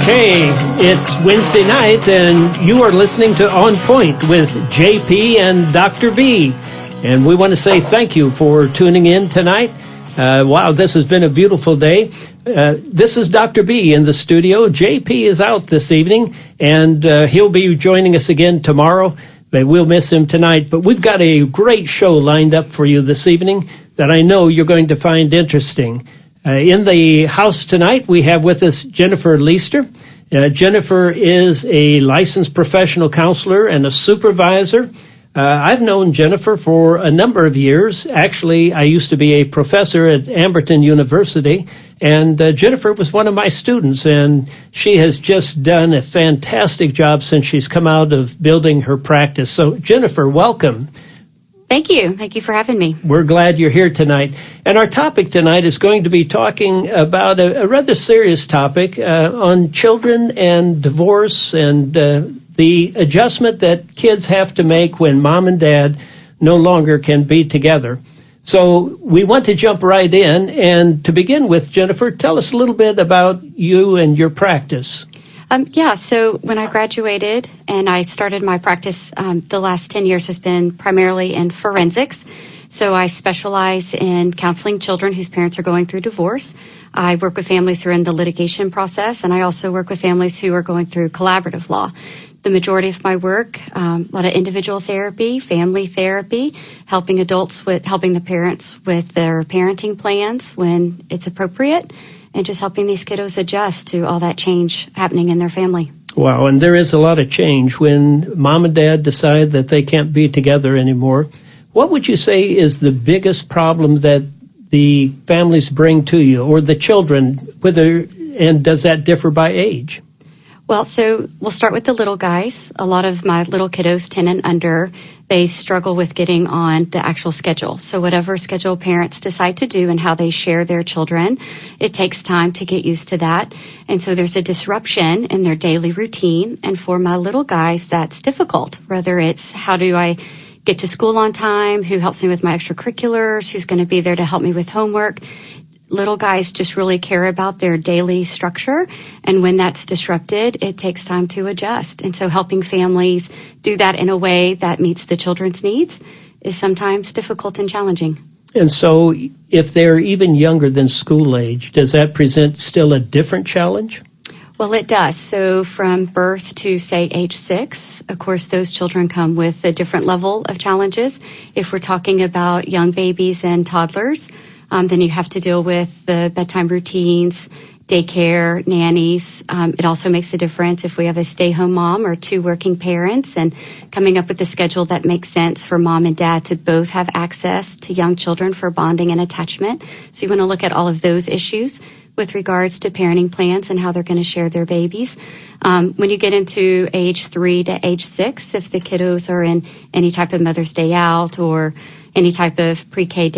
Okay, it's Wednesday night, and you are listening to On Point with JP and Dr. B. And we want to say thank you for tuning in tonight. Wow, this has been a beautiful day. This is Dr. B in the studio. JP is out this evening, and he'll be joining us again tomorrow. But we'll miss him tonight. But we've got a great show lined up for you this evening that I know you're going to find interesting. In the house tonight, we have with us Jennifer Leister. Jennifer is a licensed professional counselor and a supervisor. I've known Jennifer for a number of years. Actually, I used to be a professor at Amberton University, and Jennifer was one of my students, and she has just done a fantastic job since she's come out of building her practice. So, Jennifer, welcome. Thank you. Thank you for having me. We're glad you're here tonight. And our topic tonight is going to be talking about a rather serious topic on children and divorce and the adjustment that kids have to make when mom and dad no longer can be together. So we want to jump right in. And to begin with, Jennifer, tell us a little bit about you and your practice. So when I graduated and I started my practice, the last 10 years has been primarily in forensics. So I specialize in counseling children whose parents are going through divorce. I work with families who are in the litigation process, and I also work with families who are going through collaborative law. The majority of my work, a lot of individual therapy, family therapy, helping the parents with their parenting plans when it's appropriate, and just helping these kiddos adjust to all that change happening in their family. Wow, and there is a lot of change when mom and dad decide that they can't be together anymore. What would you say is the biggest problem that the families bring to you, or the children, and does that differ by age? Well, so we'll start with the little guys. A lot of my little kiddos, 10 and under, they struggle with getting on the actual schedule. So whatever schedule parents decide to do and how they share their children, it takes time to get used to that. And so there's a disruption in their daily routine. And for my little guys, that's difficult. Whether it's how do I get to school on time, who helps me with my extracurriculars, who's going to be there to help me with homework. Little guys just really care about their daily structure, and when that's disrupted, it takes time to adjust. And so helping families do that in a way that meets the children's needs is sometimes difficult and challenging. And so if they're even younger than school age, does that present still a different challenge? Well, it does. So from birth to, say, age 6, of course, those children come with a different level of challenges. If we're talking about young babies and toddlers, then you have to deal with the bedtime routines, daycare, nannies. It also makes a difference if we have a stay-home mom or 2 working parents, and coming up with a schedule that makes sense for mom and dad to both have access to young children for bonding and attachment. So you want to look at all of those issues with regards to parenting plans and how they're going to share their babies. When you get into age 3 to age 6, if the kiddos are in any type of Mother's Day out or any type of pre-K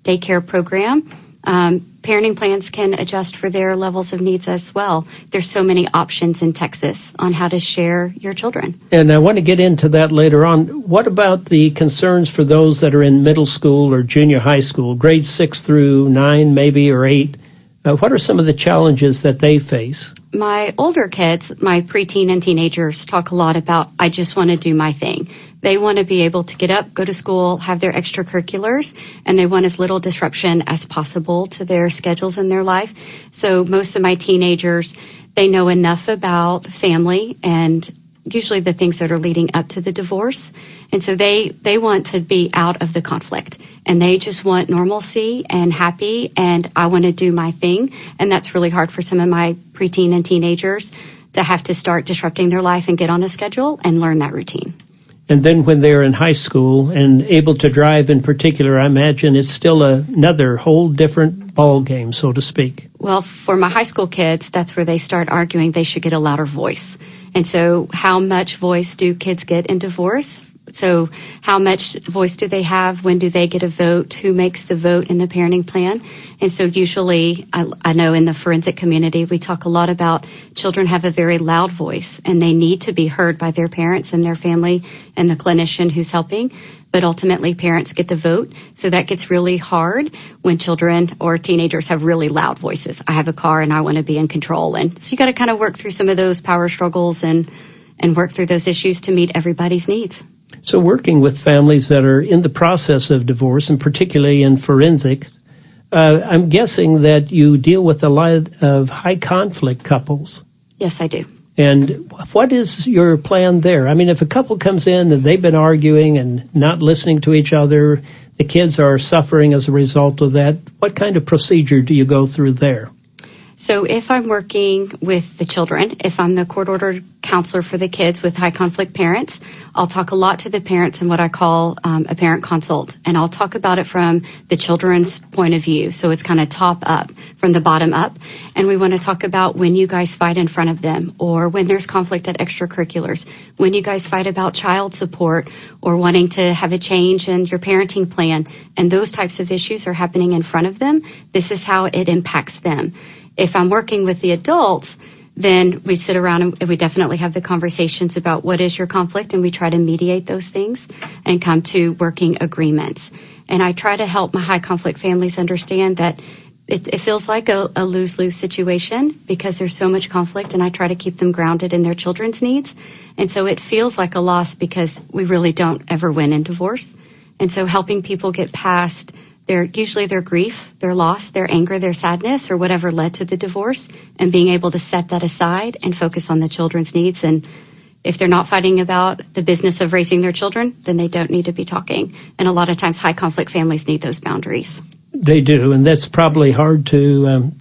daycare program, parenting plans can adjust for their levels of needs as well. There's so many options in Texas on how to share your children. And I want to get into that later on. What about the concerns for those that are in middle school or junior high school, grades 6 through 9 maybe, or 8? What are some of the challenges that they face? My older kids, my preteen and teenagers, talk a lot about, I just want to do my thing. They want to be able to get up, go to school, have their extracurriculars, and they want as little disruption as possible to their schedules in their life. So most of my teenagers, they know enough about family and usually the things that are leading up to the divorce. And so they want to be out of the conflict, and they just want normalcy and happy, and I want to do my thing. And that's really hard for some of my preteen and teenagers to have to start disrupting their life and get on a schedule and learn that routine. And then when they're in high school and able to drive in particular, I imagine it's still another whole different ball game, so to speak. Well, for my high school kids, that's where they start arguing they should get a louder voice. And so how much voice do kids get in divorce? So how much voice do they have? When do they get a vote? Who makes the vote in the parenting plan? And so usually, I know in the forensic community, we talk a lot about children have a very loud voice, and they need to be heard by their parents and their family and the clinician who's helping. but ultimately parents get the vote. So that gets really hard when children or teenagers have really loud voices. I have a car and I want to be in control. And so you got to kind of work through some of those power struggles and work through those issues to meet everybody's needs. So working with families that are in the process of divorce, and particularly in forensics, I'm guessing that you deal with a lot of high conflict couples. Yes, I do. And what is your plan there? I mean, if a couple comes in and they've been arguing and not listening to each other, the kids are suffering as a result of that, what kind of procedure do you go through there? So if I'm working with the children, if I'm the court-ordered counselor for the kids with high conflict parents, I'll talk a lot to the parents in what I call a parent consult. And I'll talk about it from the children's point of view. So it's kind of top up, from the bottom up. And we want to talk about when you guys fight in front of them, or when there's conflict at extracurriculars, when you guys fight about child support or wanting to have a change in your parenting plan. And those types of issues are happening in front of them. This is how it impacts them. If I'm working with the adults, then we sit around and we definitely have the conversations about what is your conflict, and we try to mediate those things and come to working agreements. And I try to help my high conflict families understand that it feels like a lose-lose situation because there's so much conflict, and I try to keep them grounded in their children's needs. And so it feels like a loss because we really don't ever win in divorce. And so helping people get past usually their grief, their loss, their anger, their sadness, or whatever led to the divorce, and being able to set that aside and focus on the children's needs. And if they're not fighting about the business of raising their children, then they don't need to be talking. And a lot of times high conflict families need those boundaries. They do, and that's probably hard to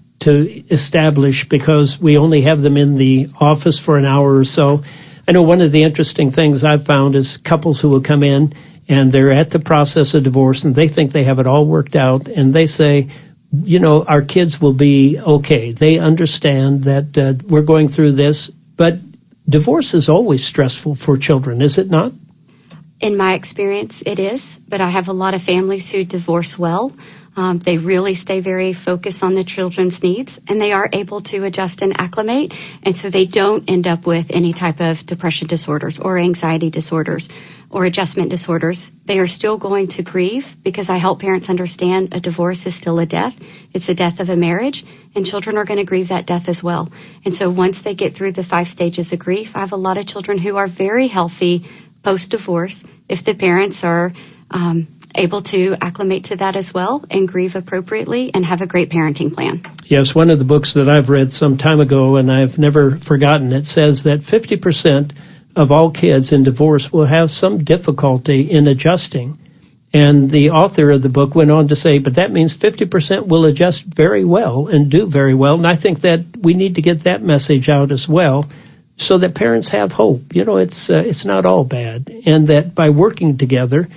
establish because we only have them in the office for an hour or so. I know one of the interesting things I've found is couples who will come in and they're at the process of divorce and they think they have it all worked out, and they say, you know, our kids will be okay. They understand that we're going through this, but divorce is always stressful for children, is it not? In my experience, it is, but I have a lot of families who divorce well. They really stay very focused on the children's needs, and they are able to adjust and acclimate, and so they don't end up with any type of depression disorders or anxiety disorders or adjustment disorders. They are still going to grieve because I help parents understand a divorce is still a death. It's a death of a marriage, and children are going to grieve that death as well. And so once they get through the 5 stages of grief, I have a lot of children who are very healthy post-divorce if the parents are able to acclimate to that as well and grieve appropriately and have a great parenting plan. Yes, one of the books that I've read some time ago, and I've never forgotten it, says that 50% of all kids in divorce will have some difficulty in adjusting. And the author of the book went on to say, but that means 50% will adjust very well and do very well. And I think that we need to get that message out as well so that parents have hope. You know, it's not all bad, and that by working together,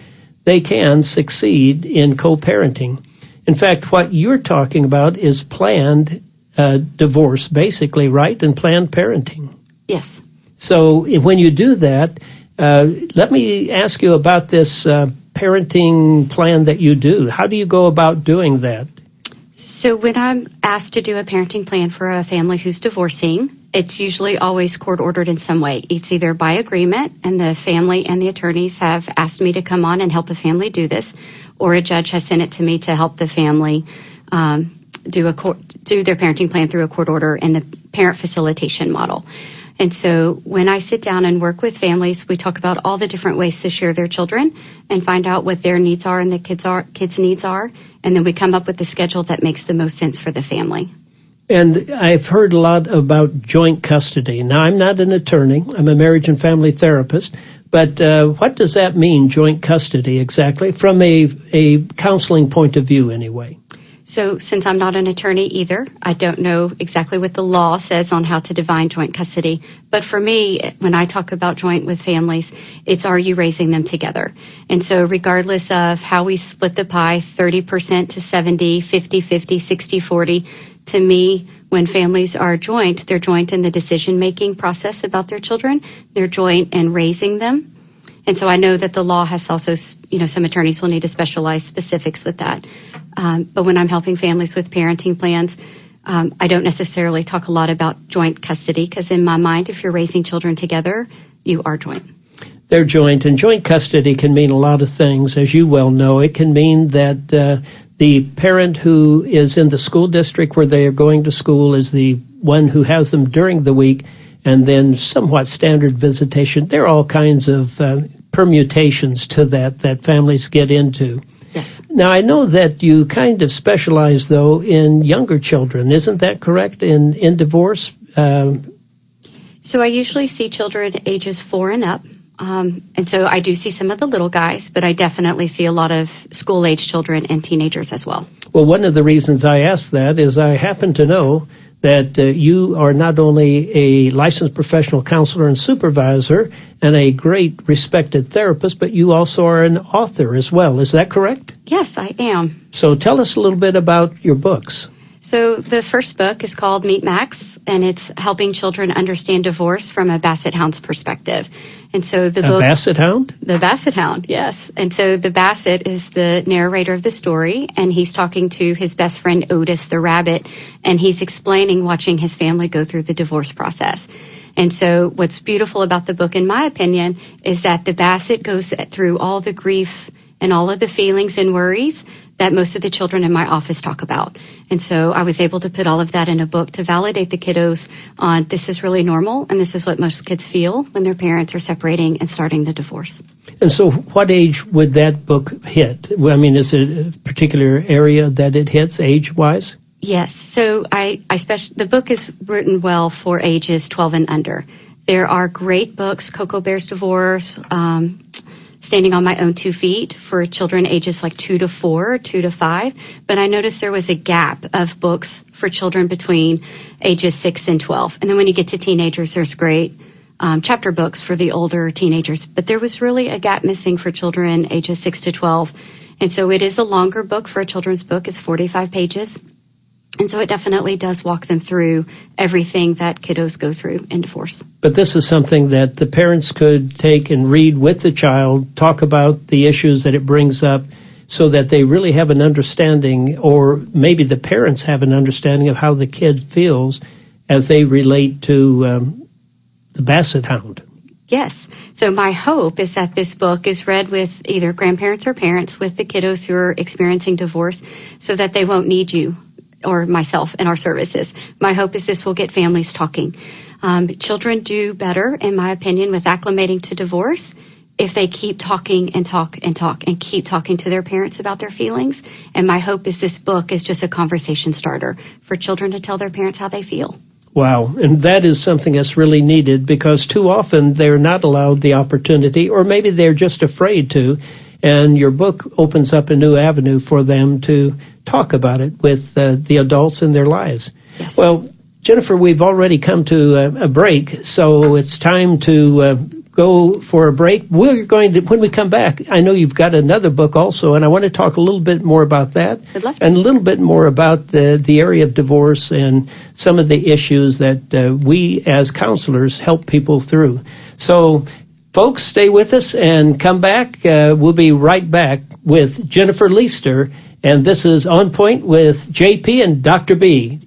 they can succeed in co-parenting. In fact, what you're talking about is planned divorce, basically, right? And planned parenting. Yes. So when you do that, let me ask you about this parenting plan that you do. How do you go about doing that? So when I'm asked to do a parenting plan for a family who's divorcing, it's usually always court-ordered in some way. It's either by agreement, and the family and the attorneys have asked me to come on and help a family do this, or a judge has sent it to me to help the family do their parenting plan through a court order in the parent facilitation model. And so when I sit down and work with families, we talk about all the different ways to share their children and find out what their needs are and the kids' needs are, and then we come up with the schedule that makes the most sense for the family. And I've heard a lot about joint custody. Now, I'm not an attorney. I'm a marriage and family therapist. But what does that mean, joint custody, exactly, from a counseling point of view anyway? So since I'm not an attorney either, I don't know exactly what the law says on how to define joint custody. But for me, when I talk about joint with families, it's are you raising them together? And so regardless of how we split the pie, 30% to 70, 50-50, 60-40, to me, when families are joint, they're joint in the decision-making process about their children. They're joint in raising them. And so I know that the law has also, some attorneys will need to specialize specifics with that. But when I'm helping families with parenting plans, I don't necessarily talk a lot about joint custody because in my mind, if you're raising children together, you are joint. their joint. And joint custody can mean a lot of things, as you well know. It can mean that the parent who is in the school district where they are going to school is the one who has them during the week, and then somewhat standard visitation. There are all kinds of permutations to that families get into. Yes. Now, I know that you kind of specialize, though, in younger children. Isn't that correct, in divorce? So I usually see children ages 4 and up. And so I do see some of the little guys, but I definitely see a lot of school-age children and teenagers as well. Well, one of the reasons I asked that is I happen to know that you are not only a licensed professional counselor and supervisor and a great respected therapist, but you also are an author as well. Is that correct? Yes, I am. So tell us a little bit about your books. So the first book is called Meet Max, and it's helping children understand divorce from a Basset Hound's perspective. And so the book... A Basset Hound? The Basset Hound, yes. And so the Basset is the narrator of the story, and he's talking to his best friend Otis, the rabbit, and he's explaining watching his family go through the divorce process. And so what's beautiful about the book, in my opinion, is that the Basset goes through all the grief and all of the feelings and worries that most of the children in my office talk about. And so I was able to put all of that in a book to validate the kiddos on this is really normal, and this is what most kids feel when their parents are separating and starting the divorce. And so what age would that book hit? I mean, is it a particular area that it hits age-wise? Yes. So the book is written well for ages 12 and under. There are great books, Cocoa Bear's Divorce, Standing on My Own 2 Feet, for children ages like 2 to 4, 2 to 5. But I noticed there was a gap of books for children between ages 6 and 12. And then when you get to teenagers, there's great chapter books for the older teenagers. But there was really a gap missing for children ages 6 to 12. And so it is a longer book for a children's book. It's 45 pages. And so it definitely does walk them through everything that kiddos go through in divorce. But this is something that the parents could take and read with the child, talk about the issues that it brings up, so that they really have an understanding, or maybe the parents have an understanding of how the kid feels as they relate to the Basset Hound. Yes. So my hope is that this book is read with either grandparents or parents with the kiddos who are experiencing divorce, so that they won't need you or myself in our services. My hope is this will get families talking. Children do better, in my opinion, with acclimating to divorce if they keep talking and talk and talk and keep talking to their parents about their feelings. And my hope is this book is just a conversation starter for children to tell their parents how they feel. Wow, and that is something that's really needed, because too often they're not allowed the opportunity, or maybe they're just afraid to, and your book opens up a new avenue for them to talk about it with the adults in their lives. Yes. Well, Jennifer, we've already come to a break, so it's time to go for a break. We're going to, when we come back, I know you've got another book also, and I want to talk a little bit more about that. I'd love to. And a little bit more about the area of divorce and some of the issues that we as counselors help people through. So, folks, stay with us and come back. We'll be right back with Jennifer Leister, and this is On Point with JP and Dr. B.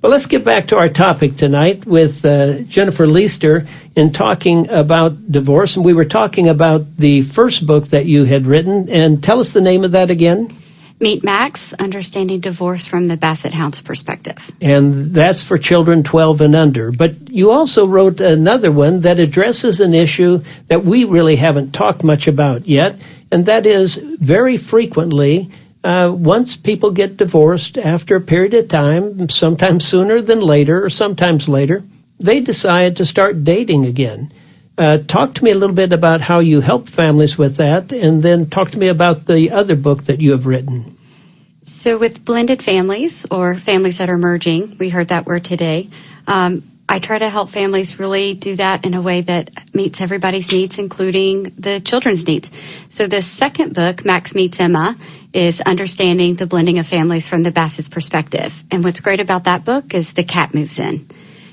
Well, let's get back to our topic tonight with Jennifer Leister in talking about divorce. And we were talking about the first book that you had written. And tell us the name of that again. Meet Max, Understanding Divorce from the Basset Hound's Perspective. And that's for children 12 and under. But you also wrote another one that addresses an issue that we really haven't talked much about yet. And that is, very frequently, once people get divorced after a period of time, sometimes sooner than later or sometimes later, they decide to start dating again. Talk to me a little bit about how you help families with that, and then talk to me about the other book that you have written. So with blended families, or families that are merging, we heard that word today, I try to help families really do that in a way that meets everybody's needs, including the children's needs. So the second book, Max Meets Emma, is understanding the blending of families from the Bassett's perspective. And what's great about that book is the cat moves in.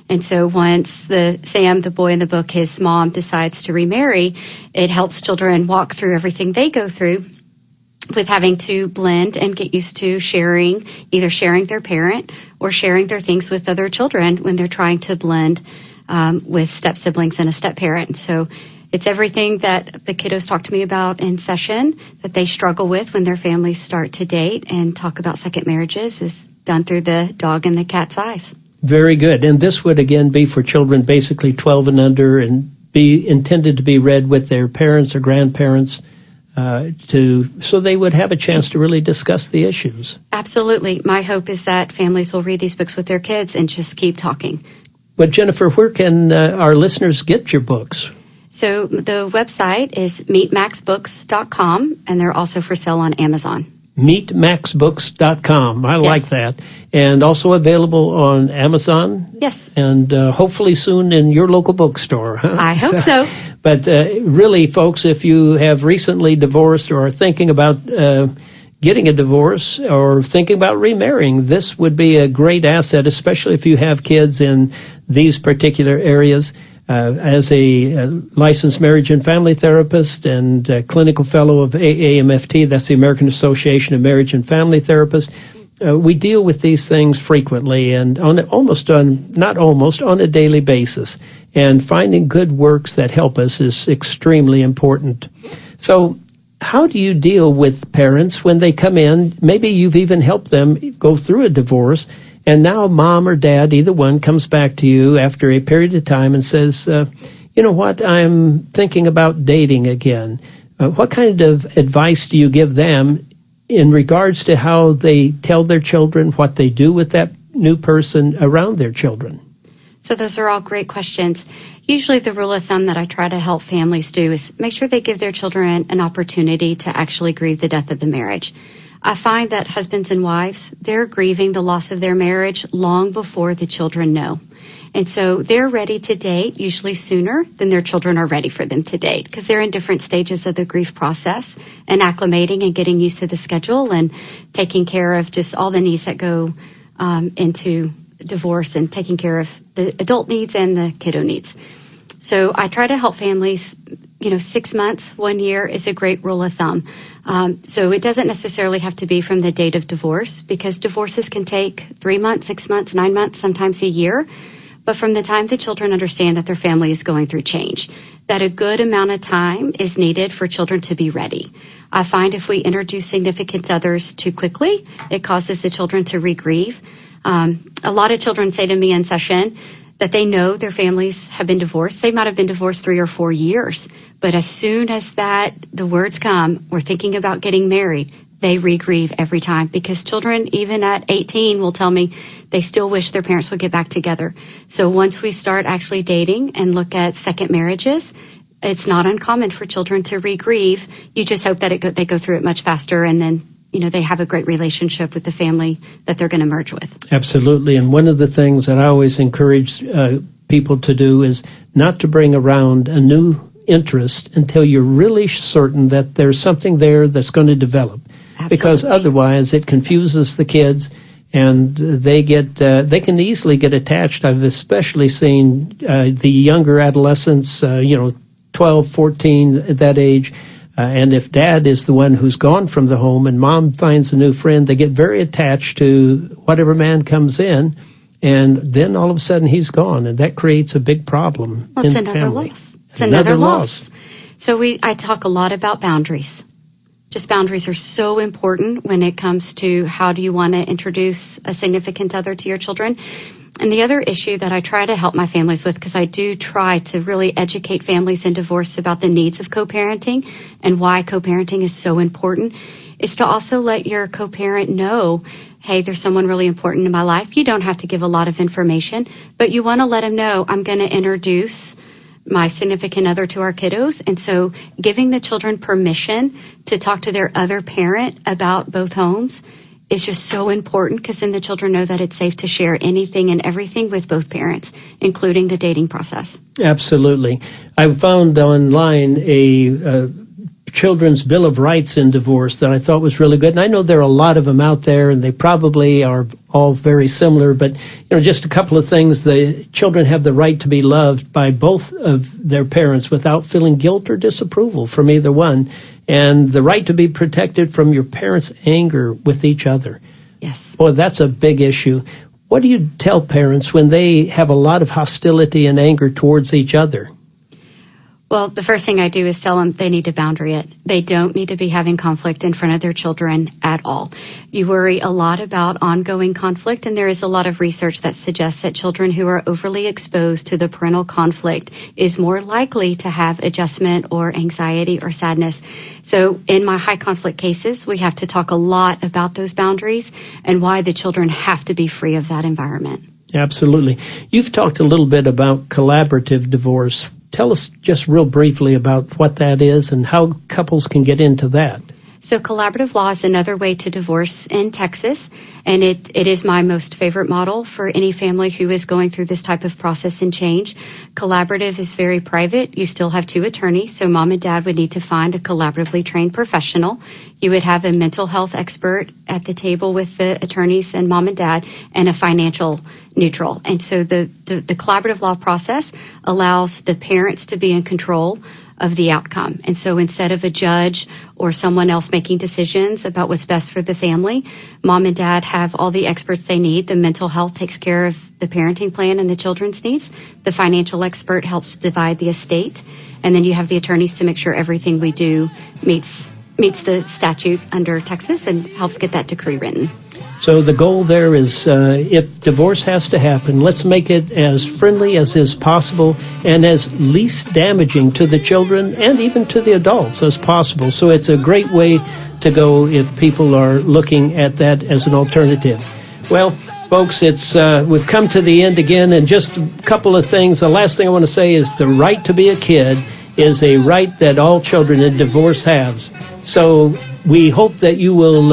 And so once Sam, the boy in the book, his mom decides to remarry, it helps children walk through everything they go through with having to blend and get used to either sharing their parent or sharing their things with other children when they're trying to blend with step siblings and a step parent. So It's everything that the kiddos talk to me about in session that they struggle with when their families start to date and talk about second marriages is done through the dog and the cat's eyes. Very good. And this would, again, be for children basically 12 and under and be intended to be read with their parents or grandparents so they would have a chance to really discuss the issues. Absolutely. My hope is that families will read these books with their kids and just keep talking. But Jennifer, where can our listeners get your books? So the website is meetmaxbooks.com, and they're also for sale on Amazon. Meetmaxbooks.com. I like that. And also available on Amazon? Yes. And hopefully soon in your local bookstore. Huh? I hope so. But really, folks, if you have recently divorced or are thinking about getting a divorce or thinking about remarrying, this would be a great asset, especially if you have kids in these particular areas. As a licensed marriage and family therapist and clinical fellow of AAMFT, that's the American Association of Marriage and Family Therapists, we deal with these things frequently and on a daily basis. And finding good works that help us is extremely important. So how do you deal with parents when they come in? Maybe you've even helped them go through a divorce, and now mom or dad, either one, comes back to you after a period of time and says, you know what, I'm thinking about dating again. What kind of advice do you give them in regards to how they tell their children, what they do with that new person around their children? So those are all great questions. Usually the rule of thumb that I try to help families do is make sure they give their children an opportunity to actually grieve the death of the marriage. I find that husbands and wives, they're grieving the loss of their marriage long before the children know. And so they're ready to date usually sooner than their children are ready for them to date because they're in different stages of the grief process and acclimating and getting used to the schedule and taking care of just all the needs that go into divorce and taking care of the adult needs and the kiddo needs. So I try to help families, 6 months, 1 year is a great rule of thumb. So it doesn't necessarily have to be from the date of divorce because divorces can take 3 months, 6 months, 9 months, sometimes a year. But from the time the children understand that their family is going through change, that a good amount of time is needed for children to be ready. I find if we introduce significant others too quickly, it causes the children to re-grieve. A lot of children say to me in session that they know their families have been divorced. They might have been divorced 3 or 4 years, but as soon as the words come, we're thinking about getting married, they re-grieve every time because children, even at 18, will tell me they still wish their parents would get back together. So once we start actually dating and look at second marriages, it's not uncommon for children to re-grieve. You just hope that they go through it much faster and then they have a great relationship with the family that they're going to merge with. Absolutely. And one of the things that I always encourage people to do is not to bring around a new interest until you're really certain that there's something there that's going to develop. Absolutely. Because otherwise it confuses the kids and they can easily get attached. I've especially seen the younger adolescents, 12, 14, at that age. And if dad is the one who's gone from the home and mom finds a new friend, they get very attached to whatever man comes in, and then all of a sudden he's gone, and that creates a big problem in the family. Loss. It's another loss. So I talk a lot about boundaries. Just boundaries are so important when it comes to how do you want to introduce a significant other to your children. And the other issue that I try to help my families with, because I do try to really educate families in divorce about the needs of co-parenting and why co-parenting is so important, is to also let your co-parent know, hey, there's someone really important in my life. You don't have to give a lot of information, but you want to let them know I'm going to introduce my significant other to our kiddos. And so giving the children permission to talk to their other parent about both homes is just so important because then the children know that it's safe to share anything and everything with both parents, including the dating process. Absolutely. I found online a Children's Bill of Rights in divorce that I thought was really good. And I know there are a lot of them out there, and they probably are all very similar. But, just a couple of things. The children have the right to be loved by both of their parents without feeling guilt or disapproval from either one. And the right to be protected from your parents' anger with each other. Yes. Boy, that's a big issue. What do you tell parents when they have a lot of hostility and anger towards each other? Well, the first thing I do is tell them they need to boundary it. They don't need to be having conflict in front of their children at all. You worry a lot about ongoing conflict, and there is a lot of research that suggests that children who are overly exposed to the parental conflict is more likely to have adjustment or anxiety or sadness. So in my high conflict cases, we have to talk a lot about those boundaries and why the children have to be free of that environment. Absolutely. You've talked a little bit about collaborative divorce. Tell us just real briefly about what that is and how couples can get into that. So collaborative law is another way to divorce in Texas, and it is my most favorite model for any family who is going through this type of process and change. Collaborative is very private. You still have two attorneys, so mom and dad would need to find a collaboratively trained professional. You would have a mental health expert at the table with the attorneys and mom and dad, and a financial neutral. And so the collaborative law process allows the parents to be in control of the outcome. And so instead of a judge or someone else making decisions about what's best for the family, mom and dad have all the experts they need. The mental health takes care of the parenting plan and the children's needs. The financial expert helps divide the estate. And then you have the attorneys to make sure everything we do meets the statute under Texas and helps get that decree written. So the goal there is if divorce has to happen, let's make it as friendly as is possible and as least damaging to the children and even to the adults as possible. So it's a great way to go if people are looking at that as an alternative. Well, folks, we've come to the end again, and just a couple of things. The last thing I want to say is the right to be a kid is a right that all children in divorce have. So we hope that you will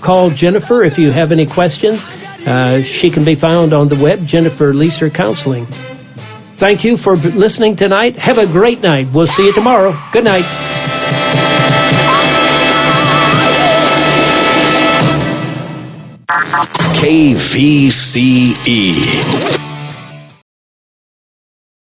call Jennifer if you have any questions. She can be found on the web, Jennifer Leister Counseling. Thank you for listening tonight. Have a great night. We'll see you tomorrow. Good night. KVCE